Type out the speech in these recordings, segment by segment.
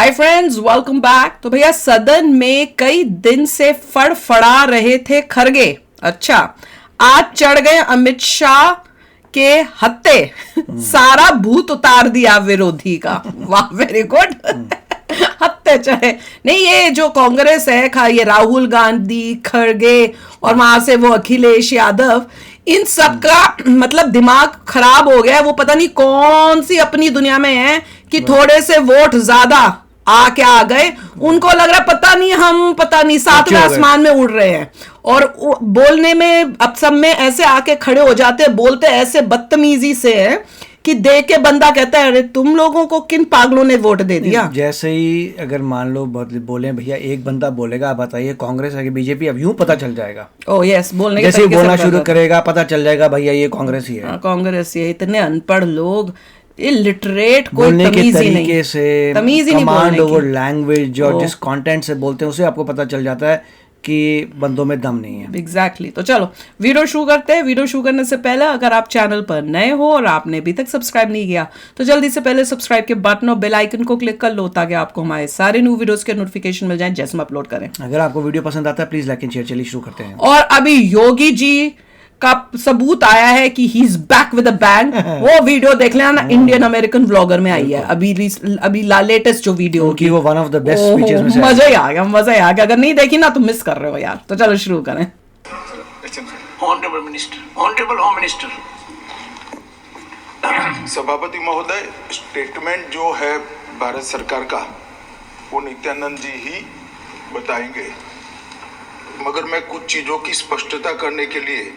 Hi friends, welcome back. तो भैया सदन में कई दिन से फड़फड़ा रहे थे खरगे। अच्छा, आज चढ़ गए अमित शाह के हत्ते। सारा भूत उतार दिया विरोधी का। वाह, वेरी गुड। हत्ते चढ़े नहीं, ये जो कांग्रेस है, ये राहुल गांधी, खड़गे और वहां से वो अखिलेश यादव, इन सब का मतलब दिमाग खराब हो गया। वो पता नहीं कौन सी अपनी दुनिया में है कि थोड़े से वोट ज्यादा आ गए, उनको लग रहा है पता नहीं सातवें आसमान में उड़ रहे हैं। और बोलने में अब सब में ऐसे आके खड़े हो जाते हैं, बोलते ऐसे बदतमीजी से है कि देख के बंदा कहता है अरे तुम लोगों को किन पागलों ने वोट दे दिया। जैसे ही अगर मान लो बोले भैया, एक बंदा बोलेगा, आप बताइए कांग्रेस है कि बीजेपी, अब यूं पता चल जाएगा। ओह यस, बोलने के जैसे ही बोलना शुरू करेगा पता चल जाएगा भैया ये कांग्रेस ही है। कांग्रेस ही है। इतने अनपढ़ लोग, इलिटरेट, कोई बोलने के तमीज ही तरीके नहीं, से, तमीज ही नहीं, कमांड ओवर लैंग्वेज और जिस कंटेंट से बोलते हैं उसे आपको पता चल जाता है कि बंदों में दम नहीं है। एग्जैक्टली। तो चलो वीडियो शुरू करते हैं। वीडियो शुरू करने से पहले अगर आप चैनल पर नए हो और आपने अभी तक सब्सक्राइब नहीं किया तो जल्दी से पहले सब्सक्राइब के बटन और बेल आइकन को क्लिक कर लो ताकि आपको हमारे सारे न्यू वीडियोस के नोटिफिकेशन मिल जाएं जैसे हम अपलोड करें। अगर आपको वीडियो पसंद आता है प्लीज लाइक एंड शेयर। चलिए शुरू करते हैं। और अभी योगी जी का सबूत आया है कि he is back with a bang. वो वीडियो देख लेना ना, इंडियन अमेरिकन व्लॉगर में आई है अभी लेटेस्ट जो वीडियो की, वो one of the best speeches में से मजा ही आ गया। अगर नहीं देखी ना तो मिस कर रहे हो यार। तो चलो शुरू करें। Honourable minister, honourable home minister. सभापति महोदय, स्टेटमेंट जो है भारत सरकार का वो नित्यानंद जी ही बताएंगे, मगर मैं कुछ चीजों की स्पष्टता करने के लिए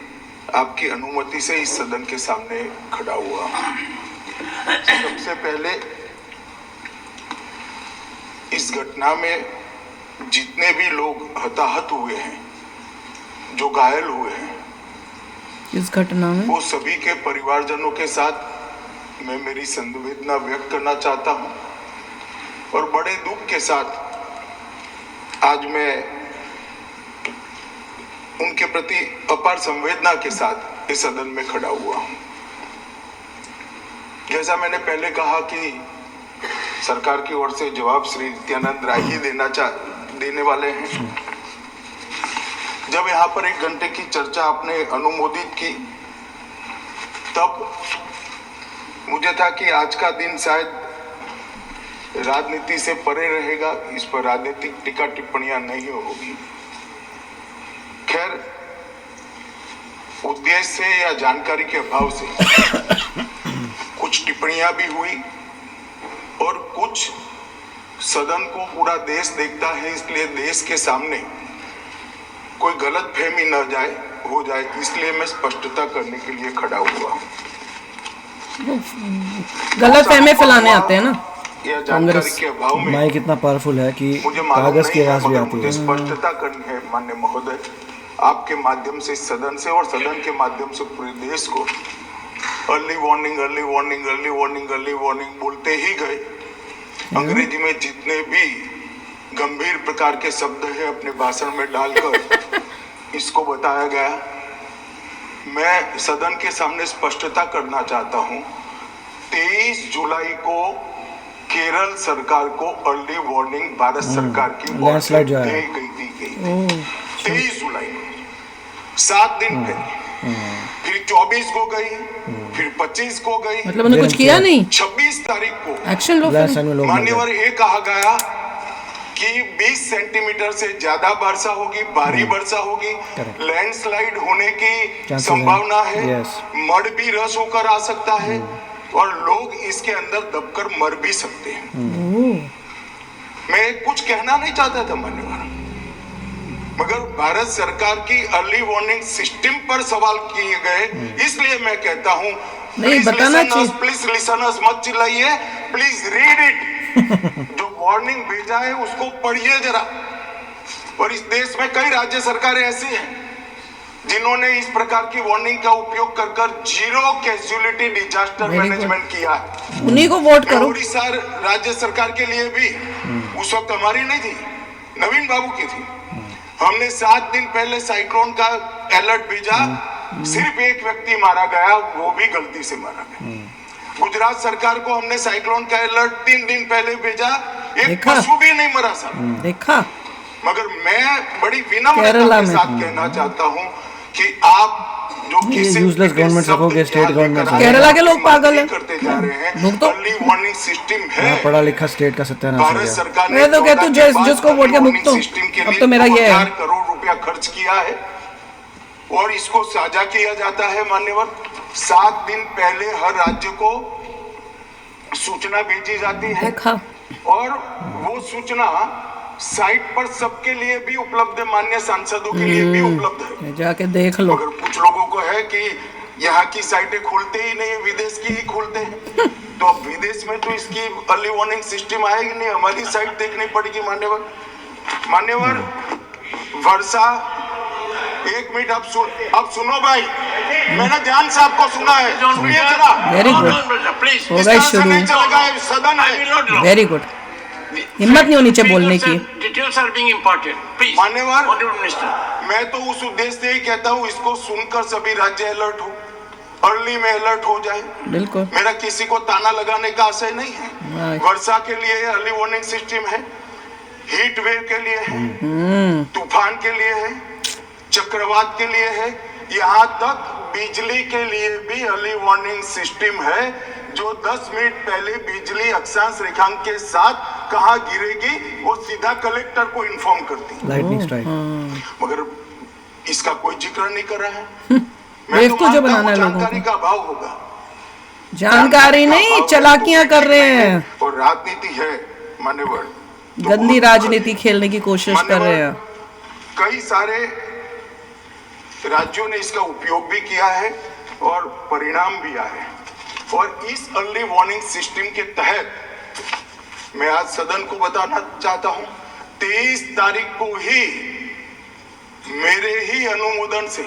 आपकी अनुमति से इस सदन के सामने खड़ा हुआ। सबसे पहले इस घटना में जितने भी लोग हताहत हुए हैं, जो घायल हुए हैं, इस घटना में वो सभी के परिवारजनों के साथ मैं मेरी संवेदना व्यक्त करना चाहता हूं और बड़े दुख के साथ आज मैं उनके प्रति अपार संवेदना के साथ इस सदन में खड़ा हुआ हूं। जैसा मैंने पहले कहा कि सरकार की ओर से जवाब श्री नित्यानंद राय ही देने वाले हैं। जब यहाँ पर 1 घंटे की चर्चा आपने अनुमोदित की तब मुझे था कि आज का दिन शायद राजनीति से परे रहेगा, इस पर राजनीतिक टीका टिप्पणियां नहीं होगी। खैर, उद्देश्य से या जानकारी के अभाव से कुछ टिप्पणियां भी हुई और कुछ सदन को पूरा देश देखता है, इसलिए देश के सामने कोई गलत फहमी न हो जाए, इसलिए मैं स्पष्टता करने के लिए खड़ा हुआ। गलत फहमी फैलाने आते हैं ना यह जानकारी के अभाव में माइक इतना पावरफुल है कि मुझे कागज की आवाज भी आती है। स्पष्टता करनी है माननीय महोदय, आपके माध्यम से सदन से और सदन के माध्यम से पूरे देश को। Early warning, early warning, early warning, early warning बोलते ही गए। अंग्रेजी में जितने भी गंभीर प्रकार के शब्द है अपने भाषण में डालकर इसको बताया गया। मैं सदन के सामने स्पष्टता करना चाहता हूं, 23 जुलाई को केरल सरकार को अर्ली वार्निंग भारत सरकार की लैंडस्लाइड जो है दी गई 23 जुलाई को, 7 दिन पहले। फिर 24 को गई, फिर 25 को गई, मतलब उन्होंने कुछ किया नहीं। 26 तारीख को एक्शन लो। मान्यवर ये कहा गया कि 20 सेंटीमीटर से ज्यादा वर्षा होगी, भारी वर्षा होगी, लैंडस्लाइड होने की संभावना है, मड भी रस होकर आ सकता है और लोग इसके अंदर दबकर मर भी सकते हैं। मैं कुछ कहना नहीं चाहता था मान्यवर, मगर भारत सरकार की अर्ली वार्निंग सिस्टम पर सवाल किए गए, इसलिए मैं कहता हूं नहीं बताना चाहिए। प्लीज लिसन अस, मत चिल्लाइए, प्लीज रीड इट। जो वार्निंग भेजा है उसको पढ़िए जरा। और इस देश में कई राज्य सरकारें ऐसी हैं जिन्होंने इस प्रकार की वार्निंग का उपयोग कर जीरो कैजुअलिटी डिजास्टर मैनेजमेंट किया है। उन्हीं को वोट करो। उड़ीसा राज्य सरकार के लिए भी उस वक्त हमारी नहीं थी, नवीन बाबू की थी। हमने 7 दिन पहले साइक्लोन का अलर्ट भेजा, सिर्फ एक व्यक्ति मारा गया, वो भी गलती से मारा गया। गुजरात सरकार को हमने साइक्लोन का अलर्ट 3 दिन पहले भेजा, एक देखा? पशु भी नहीं मरा साहब। देखा? मगर मैं बड़ी विनम्रता केरला के में। साथ कहना चाहता हूँ कि आप जो ये किसी useless government शब्द रखोगे, state ध्यान government लेकर रखोगे। केरला के लोग पागल हैं। करते जा रहे हैं। भुगतो। अर्ली वार्निंग सिस्टम है। पढ़ा लिखा स्टेट का सत्यानाश हो भारत गया। सरकार ने मैं तो कहती हूँ 14 के बाद जिसको वोट किया अर्ली भुगतो। वार्निंग सिस्टम के अब लिए तो मेरा ये है। 2000 करोड़ रुपया खर्च किया है और इसको साझा किया जाता है मान्यवर। 7 दिन पहले हर राज्य को सूचना भेजी जाती है देखा? और वो सूचना साइट पर सबके लिए भी उपलब्ध है, मान्य सांसदों के लिए भी उपलब्ध है। ये जाके देख लो। मगर कुछ लोगों को है कि यहाँ की साइटें खोलते ही नहीं, विदेश की ही खोलते हैं। तो अब विदेश में तो इसकी अर्ली वार्निंग सिस्टम आएगी नहीं, हमारी साइट देखनी पड़ेगी मान्यवर। मान्यवर वर्षा, एक मिनट अब सुनो भाई, मैंने ध्यान से आपको सुना है, सुनिए जरा। Very good. प्लीज हो इस गई तरह से शुरू। नहीं चलेगा, ये सदन है। Very good. हिम्मत नहीं होनी चाहिए बोलने की। Details are being important please मान्यवर ऑनरेबल मिनिस्टर। मैं तो उस उद्देश्य से ही कहता हूँ इसको सुनकर सभी राज्य अलर्ट हो, अर्ली में अलर्ट हो जाए। बिल्कुल। मेरा किसी को ताना लगाने का आशय नहीं है। Right. वर्षा के लिए अर्ली वार्निंग सिस्टम है, हीट वेव के लिए है, तूफान के लिए है, चक्रवात के लिए है, यहाँ तक बिजली के लिए भी अर्ली वार्निंग सिस्टम है, जो 10 मिनट पहले बिजली अक्षांश रेखांक के साथ कहाँ गिरेगी वो सीधा कलेक्टर को इन्फॉर्म करती है। Lightning strike. मगर इसका कोई जिक्र नहीं कर रहा है। मैं बेवकूफ जो मानता बनाना हूँ है लोगों जानकारी का अभाव होगा, जानकारी नहीं, चलाकियां कर रहे हैं। और राजनीति है मान्यवर, तो गंदी बहुत राजनीति खेलने की कोशिश कर रहे हैं। कई सारे राज्यों ने इसका उपयोग भी किया है और परिणाम भी आए। और इस अर्ली वार्निंग सिस्टम के तहत मैं आज सदन को बताना चाहता हूं, 23 तारीख को ही मेरे ही अनुमोदन से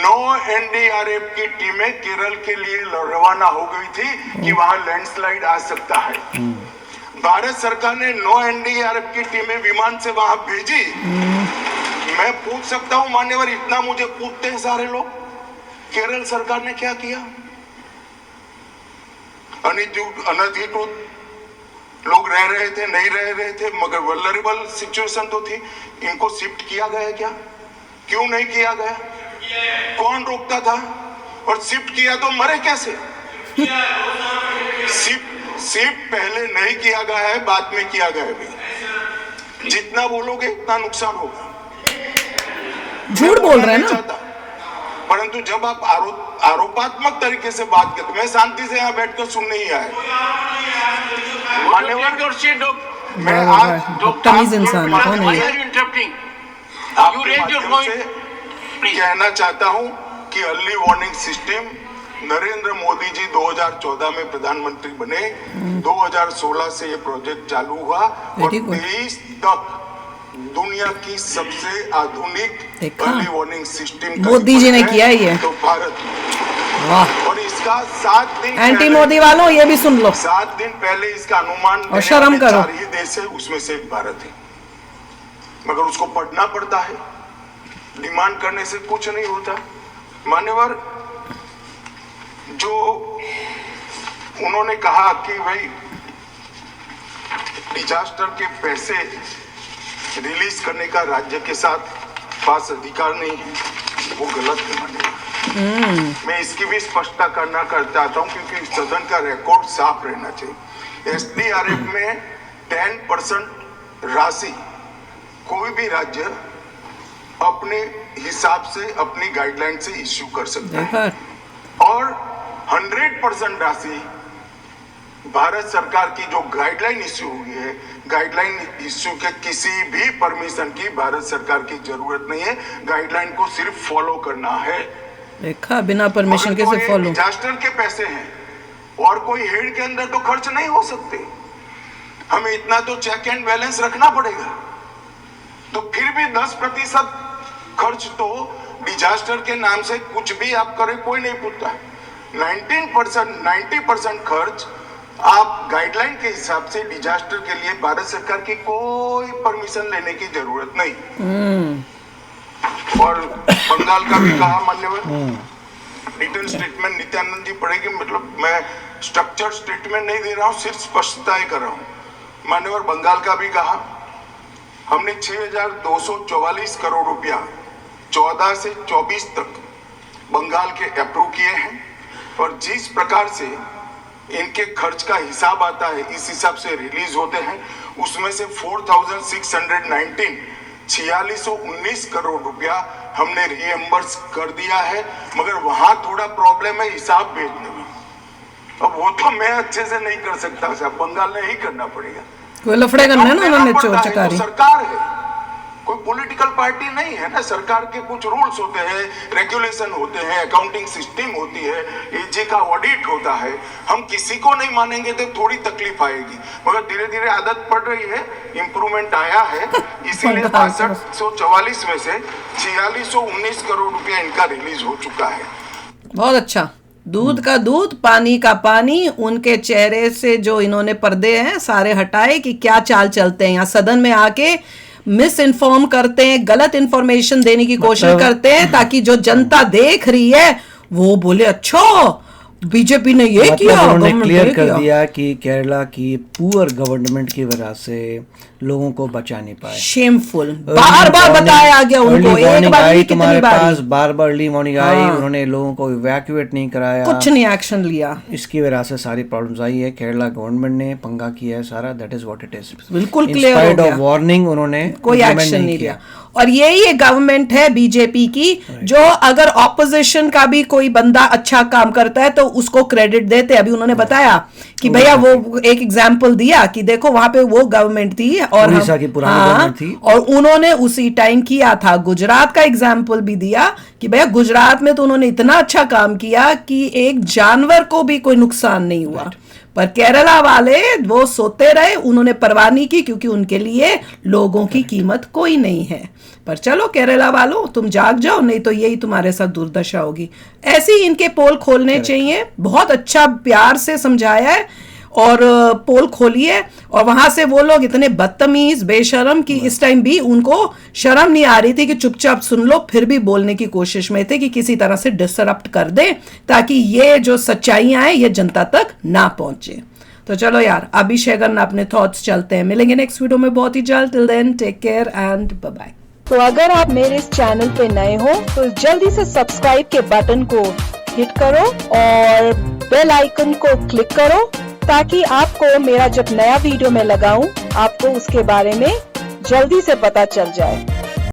9 एनडीआरएफ की टीमें केरल के लिए रवाना हो गई थी कि वहां लैंडस्लाइड आ सकता है। भारत सरकार ने 9 एनडीआरएफ की टीमें विमान से वहां भेजी। मैं पूछ सकता हूं मान्यवर, इतना मुझे पूछते हैं सारे लोग, केरल सरकार ने क्या किया? अनधिकृत लोग रह रहे थे, नहीं रह रहे थे, मगर वल्नरेबल सिचुएशन तो थी। इनको शिफ्ट किया गया क्या? क्यों नहीं किया गया? कौन रोकता था? और शिफ्ट किया तो मरे कैसे? शिफ्ट पहले नहीं किया गया है, बाद में किया गया है। जितना बोलोगे उतना नुकसान होगा। झूठ बोल रहे हैं ना। चाहता, परंतु जब आप आरोपात्मक तरीके से बात करते, मैं शांति से यहाँ बैठकर सुनने ही आया। मैं आज तमीज इंसान है, कौन है ये? आपके माध्यम से कहना चाहता हूँ कि early warning system Narendra Modi ji 2014 में प्रधानमंत्री बने, 2016 से ये प्रोजेक्ट चालू हुआ और 23 तक दुनिया की सबसे आधुनिक early warning system Modi ji ने किया ये तो भारत। वाह। और इसका 7 दिन एंटी मोदी वालों ये भी सुन लो। 7 दिन पहले इसका अनुमान और शर्म करो। 4 ही देश है, उसमें से एक भारत है। मगर उसको पढ़ना पड़ता है, डिमांड करने से कुछ नहीं होता। मान्यवर, जो उन्होंने कहा कि भाई डिजास्टर के पैसे रिलीज करने का राज्य के साथ पास अधिकार नहीं है, वो गलत है मान्यवर। मैं इसकी भी स्पष्टता करना चाहता हूं क्योंकि सदन का रिकॉर्ड साफ रहना चाहिए। एसडीआरएफ में 10% राशि कोई भी राज्य अपने हिसाब से अपनी गाइडलाइन से इश्यू कर सकता है और 100% राशि भारत सरकार की जो गाइडलाइन इश्यू हुई है, गाइडलाइन इश्यू के किसी भी परमिशन की भारत सरकार की जरूरत नहीं है। गाइडलाइन को सिर्फ फॉलो करना है। देखा, बिना परमिशन के से फॉलो। डिजास्टर के पैसे हैं और कोई हेड के अंदर तो खर्च नहीं हो सकते। हमें इतना तो चेक एंड बैलेंस रखना पड़ेगा। तो फिर भी 10% खर्च तो डिजास्टर के नाम से कुछ भी आप करें कोई नहीं पूछता। 90% खर्च आप गाइडलाइन के हिसाब से डिजास्टर के लिए भारत सरकार की कोई परमिशन लेने की जरूरत नहीं। और बंगाल का भी कहा मान्यवर, रिटर्न स्टेटमेंट नित्यानंद जी पढ़ेगी, मतलब मैं स्ट्रक्चर्ड स्टेटमेंट नहीं दे रहा हूँ, सिर्फ स्पष्टताएं कर रहा हूँ। मान्यवर बंगाल का भी कहा। हमने 6,244 करोड़ रुपया 14 से 24 तक बंगाल के अप्रूव किए हैं और जिस प्रकार से इनके खर्च का हिसाब आता है इस हिसाब से रिलीज होते हैं, उसमें से 4,619 4619 करोड़ रुपया हमने रीएम्बर्स कर दिया है, मगर वहां थोड़ा प्रॉब्लम है हिसाब भेजने में। अब वो तो मैं अच्छे से नहीं कर सकता साहब, बंगाल ने ही करना पड़ेगा। कोई लफड़े करना है ना उन्होंने चोचकारी। सरकार है, कोई पॉलिटिकल पार्टी नहीं है ना। सरकार के कुछ रूल्स होते हैं, रेगुलेशन होते हैं, अकाउंटिंग सिस्टम होती है, एजी का ऑडिट होता है। हम किसी को नहीं मानेंगे तो थोड़ी तकलीफ आएगी, मगर धीरे धीरे आदत पड़ रही है, इम्प्रूवमेंट आया है। इसीलिए 6244 में से 4619 करोड़ रुपया इनका रिलीज हो चुका है। बहुत अच्छा। दूध का दूध, पानी का पानी। उनके चेहरे से जो इन्होंने पर्दे हैं सारे हटाए कि क्या चाल चलते हैं यहाँ सदन में आके, मिस इन्फॉर्म करते हैं, गलत इंफॉर्मेशन देने की कोशिश करते हैं ताकि जो जनता देख रही है वो बोले अच्छा बीजेपी ने ये किया। उन्होंने क्लियर कर दिया कि केरला की पुअर गवर्नमेंट की वजह से लोगों को बचा नहीं पाए। शेमफुल। बार बार बताया गया उनको, एक बार नहीं कितनी बार बार अर्ली मॉर्निंग आई, उन्होंने लोगों को इवैक्यूएट नहीं कराया, कुछ नहीं एक्शन लिया। इसकी वजह से सारी प्रॉब्लम्स आई है। केरला गवर्नमेंट ने पंगा किया है सारा, that is what it is. बिल्कुल क्लियर हो गया। वार्निंग उन्होंने कोई एक्शन नहीं लिया। और यही एक गवर्नमेंट है बीजेपी की जो अगर ऑपोजिशन का भी कोई बंदा अच्छा काम करता है तो उसको क्रेडिट देते। अभी उन्होंने बताया कि भैया वो एक एग्जाम्पल दिया कि देखो वहां पे वो गवर्नमेंट थी और की पुरानी गवर्नमेंट थी और उन्होंने उसी टाइम किया था। गुजरात का एग्जाम्पल भी दिया कि भैया गुजरात में तो उन्होंने इतना अच्छा काम किया कि एक जानवर को भी कोई नुकसान नहीं हुआ। पर केरला वाले वो सोते रहे, उन्होंने परवाह नहीं की क्योंकि उनके लिए लोगों की कीमत कोई नहीं है। पर चलो केरला वालों तुम जाग जाओ, नहीं तो यही तुम्हारे साथ दुर्दशा होगी। ऐसे ही इनके पोल खोलने चाहिए। बहुत अच्छा प्यार से समझाया है और पोल खोलिए। और वहां से वो लोग इतने बदतमीज बेशरम कि इस टाइम भी उनको शर्म नहीं आ रही थी कि चुपचाप सुन लो, फिर भी बोलने की कोशिश में थे कि किसी तरह से डिसरप्ट कर दे ताकि ये जो सच्चाइयां हैं ये जनता तक ना पहुंचे। तो चलो यार, अभी शेखर ना अपने थॉट्स चलते हैं। मिलेंगे नेक्स्ट वीडियो में बहुत ही जल्द। Till then take care and bye bye. तो अगर आप मेरे इस चैनल पे नए हो तो जल्दी से सब्सक्राइब के बटन को हिट करो और बेल आइकन को क्लिक करो ताकि आपको मेरा जब नया वीडियो मैं लगाऊं आपको उसके बारे में जल्दी से पता चल जाए।